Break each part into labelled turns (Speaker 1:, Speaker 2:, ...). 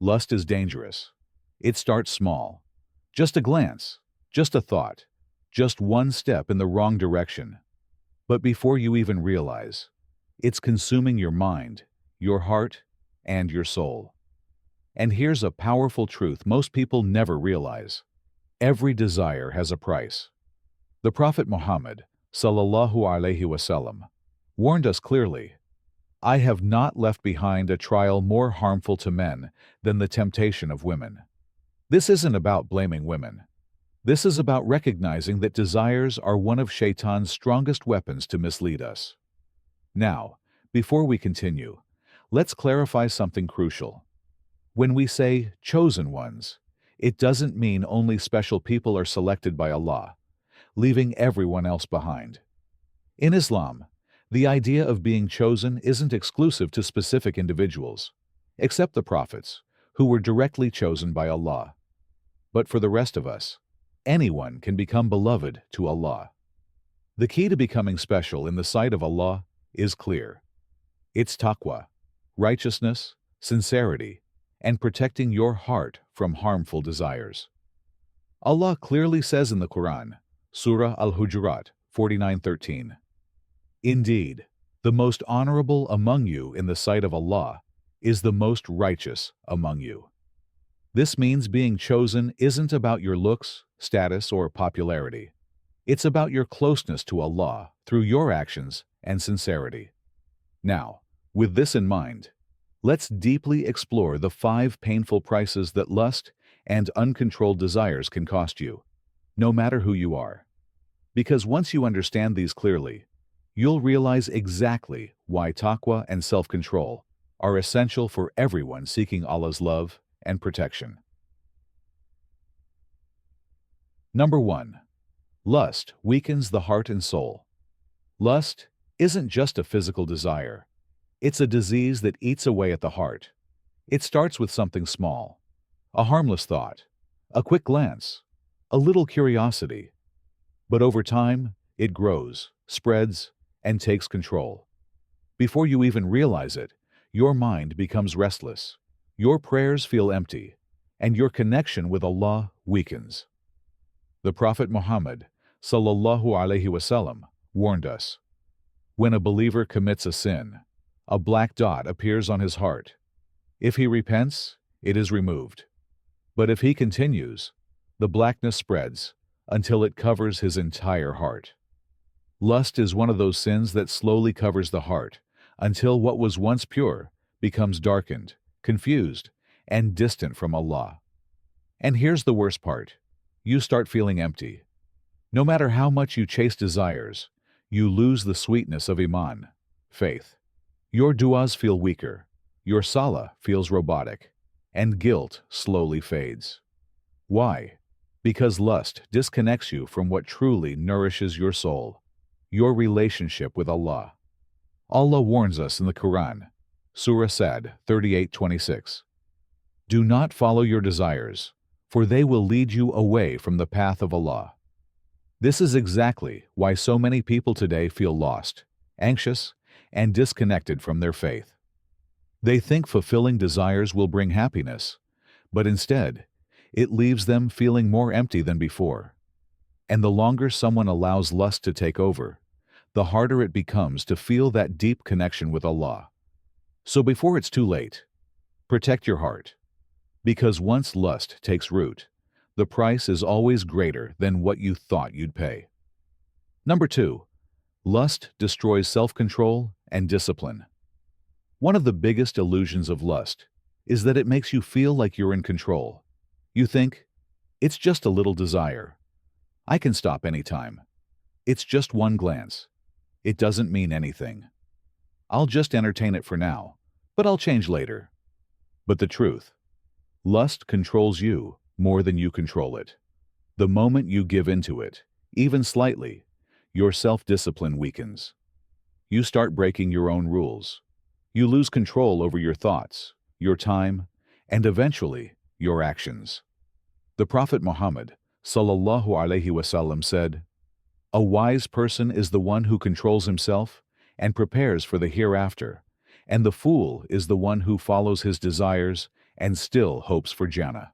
Speaker 1: Lust is dangerous. It starts small. Just a glance, just a thought, just one step in the wrong direction. But before you even realize, it's consuming your mind, your heart, and your soul. And here's a powerful truth most people never realize. Every desire has a price. The Prophet Muhammad, sallallahu alaihi wasallam, warned us clearly, "I have not left behind a trial more harmful to men than the temptation of women." This isn't about blaming women. This is about recognizing that desires are one of Shaytan's strongest weapons to mislead us. Now, before we continue, let's clarify something crucial. When we say chosen ones, it doesn't mean only special people are selected by Allah, leaving everyone else behind. In Islam, the idea of being chosen isn't exclusive to specific individuals, except the prophets, who were directly chosen by Allah. But for the rest of us, anyone can become beloved to Allah. The key to becoming special in the sight of Allah is clear. It's taqwa, righteousness, sincerity, and protecting your heart from harmful desires. Allah clearly says in the Quran, Surah Al-Hujurat 49:13, "Indeed, the most honorable among you in the sight of Allah is the most righteous among you." This means being chosen isn't about your looks, status, or popularity. It's about your closeness to Allah through your actions and sincerity. Now, with this in mind, let's deeply explore the 5 painful prices that lust and uncontrolled desires can cost you, no matter who you are. Because once you understand these clearly, you'll realize exactly why taqwa and self-control are essential for everyone seeking Allah's love and protection. Number 1. Lust weakens the heart and soul. Lust isn't just a physical desire. It's a disease that eats away at the heart. It starts with something small, a harmless thought, a quick glance, a little curiosity. But over time, it grows, spreads, and takes control. Before you even realize it, your mind becomes restless, your prayers feel empty, and your connection with Allah weakens. The Prophet Muhammad, sallallahu alaihi wasallam, warned us, when a believer commits a sin, a black dot appears on his heart. If he repents, it is removed. But if he continues, the blackness spreads until it covers his entire heart. Lust is one of those sins that slowly covers the heart until what was once pure becomes darkened, confused, and distant from Allah. And here's the worst part. You start feeling empty. No matter how much you chase desires, you lose the sweetness of Iman, faith. Your du'as feel weaker, your salah feels robotic, and guilt slowly fades. Why? Because lust disconnects you from what truly nourishes your soul, your relationship with Allah. Allah warns us in the Quran, Surah Sad 38:26. Do not follow your desires, for they will lead you away from the path of Allah. This is exactly why so many people today feel lost, anxious, and disconnected from their faith. They think fulfilling desires will bring happiness, but instead, it leaves them feeling more empty than before. And the longer someone allows lust to take over, the harder it becomes to feel that deep connection with Allah. So before it's too late, protect your heart. Because once lust takes root, the price is always greater than what you thought you'd pay. Number 2. Lust destroys self-control and discipline. One of the biggest illusions of lust is that it makes you feel like you're in control. You think, it's just a little desire. I can stop anytime. It's just one glance. It doesn't mean anything. I'll just entertain it for now, but I'll change later. But the truth, lust controls you more than you control it. The moment you give into it, even slightly, your self-discipline weakens. You start breaking your own rules. You lose control over your thoughts, your time, and eventually, your actions. The Prophet Muhammad, sallallahu alaihi wasallam, said, "A wise person is the one who controls himself and prepares for the hereafter, and the fool is the one who follows his desires and still hopes for Jannah.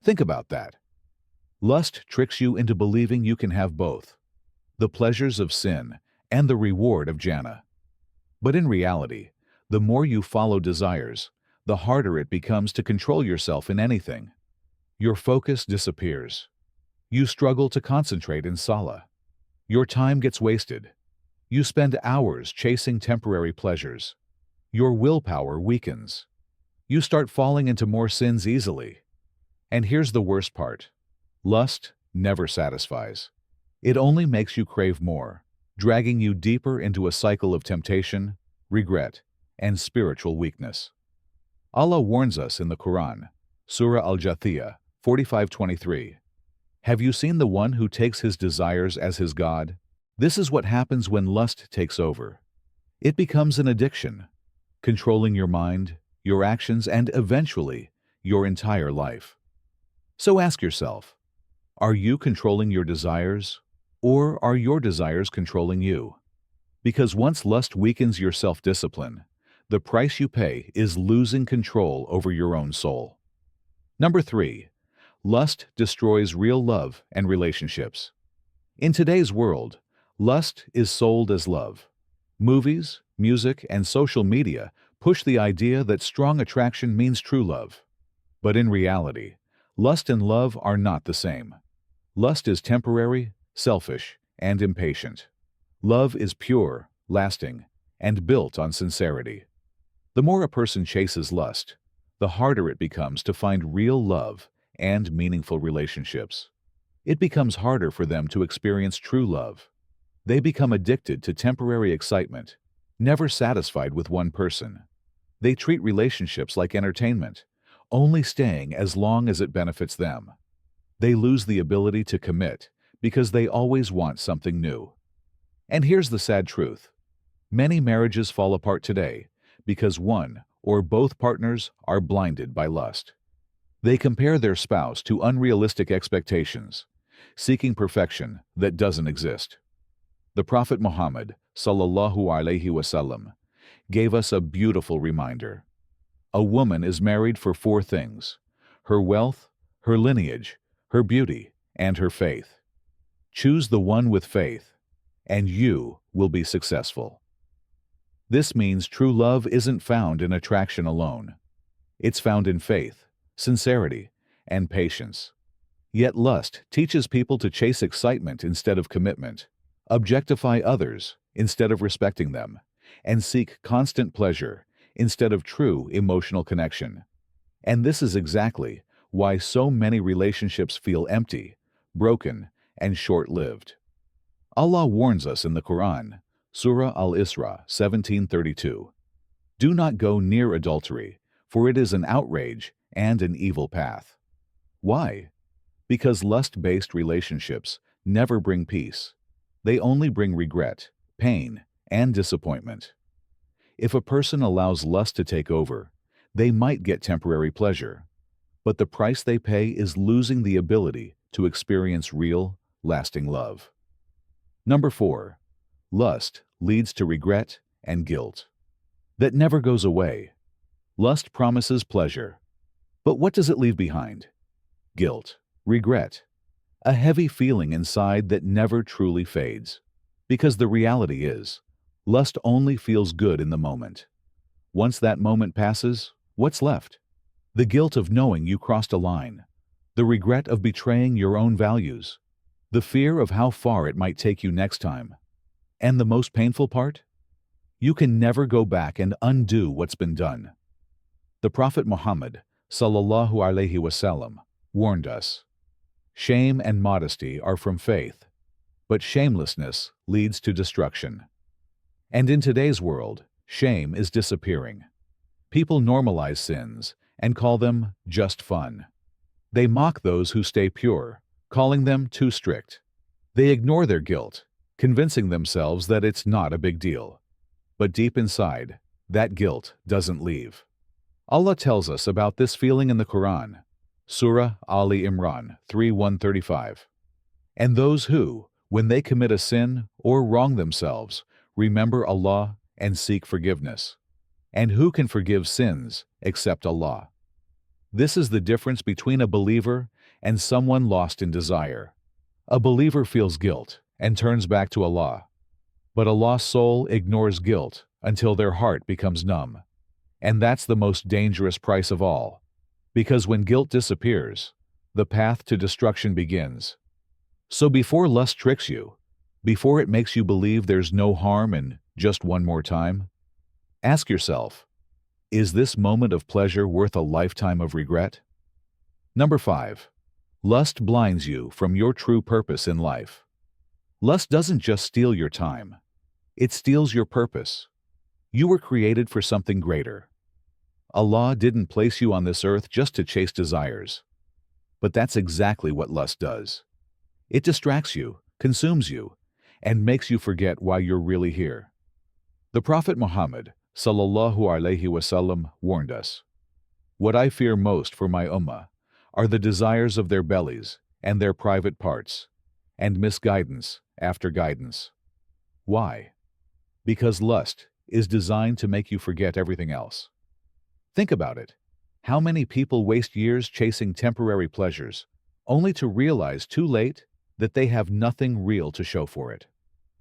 Speaker 1: Think about that. Lust tricks you into believing you can have both, the pleasures of sin and the reward of Jannah. But in reality, the more you follow desires, the harder it becomes to control yourself in anything. Your focus disappears. You struggle to concentrate in salah. Your time gets wasted. You spend hours chasing temporary pleasures. Your willpower weakens. You start falling into more sins easily. And here's the worst part. Lust never satisfies. It only makes you crave more, dragging you deeper into a cycle of temptation, regret, and spiritual weakness. Allah warns us in the Quran, Surah Al-Jathiyah 45:23. Have you seen the one who takes his desires as his God? This is what happens when lust takes over. It becomes an addiction, controlling your mind, your actions, and eventually, your entire life. So ask yourself, are you controlling your desires, or are your desires controlling you? Because once lust weakens your self-discipline, the price you pay is losing control over your own soul. Number 3. Lust destroys real love and relationships. In today's world, lust is sold as love. Movies, music, and social media push the idea that strong attraction means true love. But in reality, lust and love are not the same. Lust is temporary, selfish, and impatient. Love is pure, lasting, and built on sincerity. The more a person chases lust, the harder it becomes to find real love and meaningful relationships. It becomes harder for them to experience true love. They become addicted to temporary excitement, never satisfied with one person. They treat relationships like entertainment, only staying as long as it benefits them. They lose the ability to commit because they always want something new. And here's the sad truth. Many marriages fall apart today because one or both partners are blinded by lust. They compare their spouse to unrealistic expectations, seeking perfection that doesn't exist. The Prophet Muhammad, sallallahu alaihi wasallam, gave us a beautiful reminder. A woman is married for 4 things: her wealth, her lineage, her beauty, and her faith. Choose the one with faith, and you will be successful. This means true love isn't found in attraction alone. It's found in faith, sincerity, and patience. Yet lust teaches people to chase excitement instead of commitment, objectify others instead of respecting them, and seek constant pleasure instead of true emotional connection. And this is exactly why so many relationships feel empty, broken, and short-lived. Allah warns us in the Quran, Surah Al-Isra 17:32. Do not go near adultery, for it is an outrage and an evil path. Why? Because lust-based relationships never bring peace. They only bring regret, pain, and disappointment. If a person allows lust to take over, they might get temporary pleasure, but the price they pay is losing the ability to experience real, lasting love. Number 4. Lust leads to regret and guilt. That never goes away. Lust promises pleasure. But what does it leave behind? Guilt, regret, a heavy feeling inside that never truly fades. Because the reality is, lust only feels good in the moment. Once that moment passes, what's left? The guilt of knowing you crossed a line, the regret of betraying your own values, the fear of how far it might take you next time. And the most painful part? You can never go back and undo what's been done. The Prophet Muhammad, sallallahu alaihi wasallam, warned us. Shame and modesty are from faith, but shamelessness leads to destruction. And in today's world, shame is disappearing. People normalize sins and call them just fun. They mock those who stay pure, calling them too strict. They ignore their guilt, convincing themselves that it's not a big deal. But deep inside, that guilt doesn't leave. Allah tells us about this feeling in the Quran, Surah Ali Imran 3:135. And those who, when they commit a sin or wrong themselves, remember Allah and seek forgiveness. And who can forgive sins except Allah? This is the difference between a believer and someone lost in desire. A believer feels guilt and turns back to Allah, but a lost soul ignores guilt until their heart becomes numb. And that's the most dangerous price of all, because when guilt disappears, the path to destruction begins. So before lust tricks you, before it makes you believe there's no harm in just one more time, ask yourself, is this moment of pleasure worth a lifetime of regret? Number 5. Lust blinds you from your true purpose in life. Lust doesn't just steal your time, it steals your purpose. You were created for something greater. Allah didn't place you on this earth just to chase desires. But that's exactly what lust does. It distracts you, consumes you, and makes you forget why you're really here. The Prophet Muhammad sallallahu alaihi wasallam warned us, "What I fear most for my ummah are the desires of their bellies and their private parts, and misguidance after guidance." Why? Because lust is designed to make you forget everything else. Think about it. How many people waste years chasing temporary pleasures, only to realize too late that they have nothing real to show for it?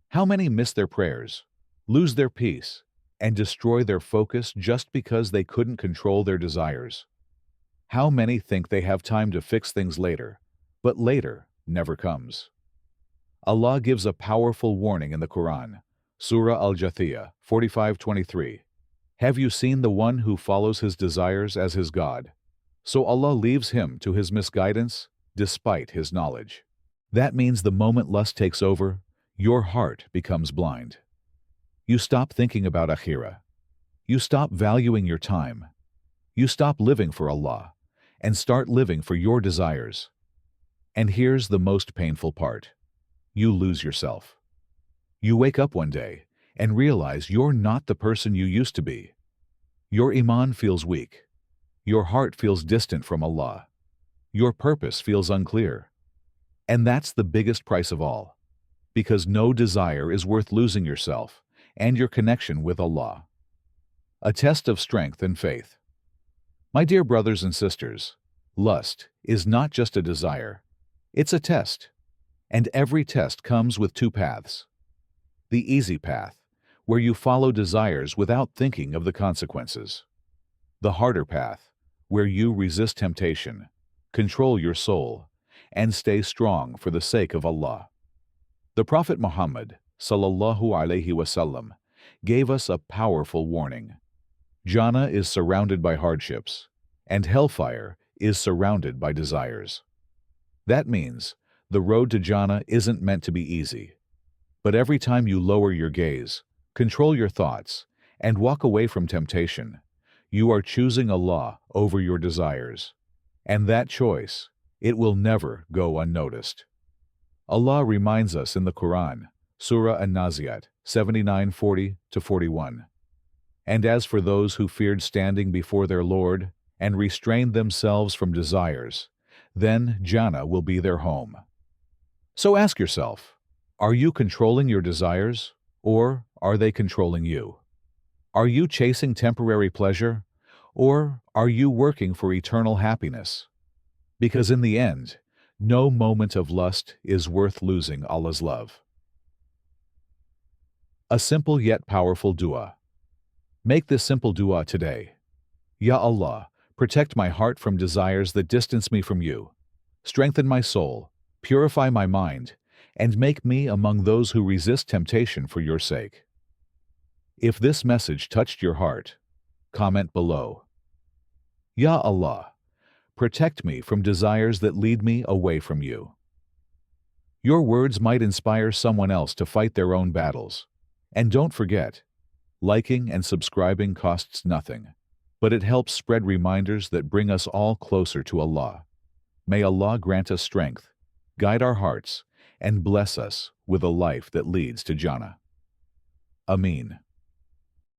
Speaker 1: How many miss their prayers, lose their peace, and destroy their focus just because they couldn't control their desires? How many think they have time to fix things later, but later never comes? Allah gives a powerful warning in the Quran, Surah Al-Jathiyah 45:23. Have you seen the one who follows his desires as his God? So Allah leaves him to his misguidance despite his knowledge. That means the moment lust takes over, your heart becomes blind. You stop thinking about Akhirah. You stop valuing your time. You stop living for Allah and start living for your desires. And here's the most painful part. You lose yourself. You wake up one day and realize you're not the person you used to be. Your iman feels weak. Your heart feels distant from Allah. Your purpose feels unclear. And that's the biggest price of all, because no desire is worth losing yourself and your connection with Allah. A test of strength and faith. My dear brothers and sisters, lust is not just a desire, it's a test. And every test comes with two paths. The easy path, where you follow desires without thinking of the consequences. The harder path, where you resist temptation, control your soul, and stay strong for the sake of Allah. The Prophet Muhammad sallallahu alaihi wasallam gave us a powerful warning. Jannah is surrounded by hardships, and hellfire is surrounded by desires. That means the road to Jannah isn't meant to be easy. But every time you lower your gaze, control your thoughts, and walk away from temptation, you are choosing Allah over your desires. And that choice, it will never go unnoticed. Allah reminds us in the Quran, Surah An-Naziat 79:40-41. And as for those who feared standing before their Lord and restrained themselves from desires, then Jannah will be their home. So ask yourself, are you controlling your desires, or are they controlling you? Are you chasing temporary pleasure, or are you working for eternal happiness? Because in the end, no moment of lust is worth losing Allah's love. A simple yet powerful dua. Make this simple dua today. Ya Allah, protect my heart from desires that distance me from you. Strengthen my soul, purify my mind, and make me among those who resist temptation for your sake. If this message touched your heart, comment below. Ya Allah, protect me from desires that lead me away from you. Your words might inspire someone else to fight their own battles. And don't forget, liking and subscribing costs nothing, but it helps spread reminders that bring us all closer to Allah. May Allah grant us strength, guide our hearts, and bless us with a life that leads to Jannah. Ameen.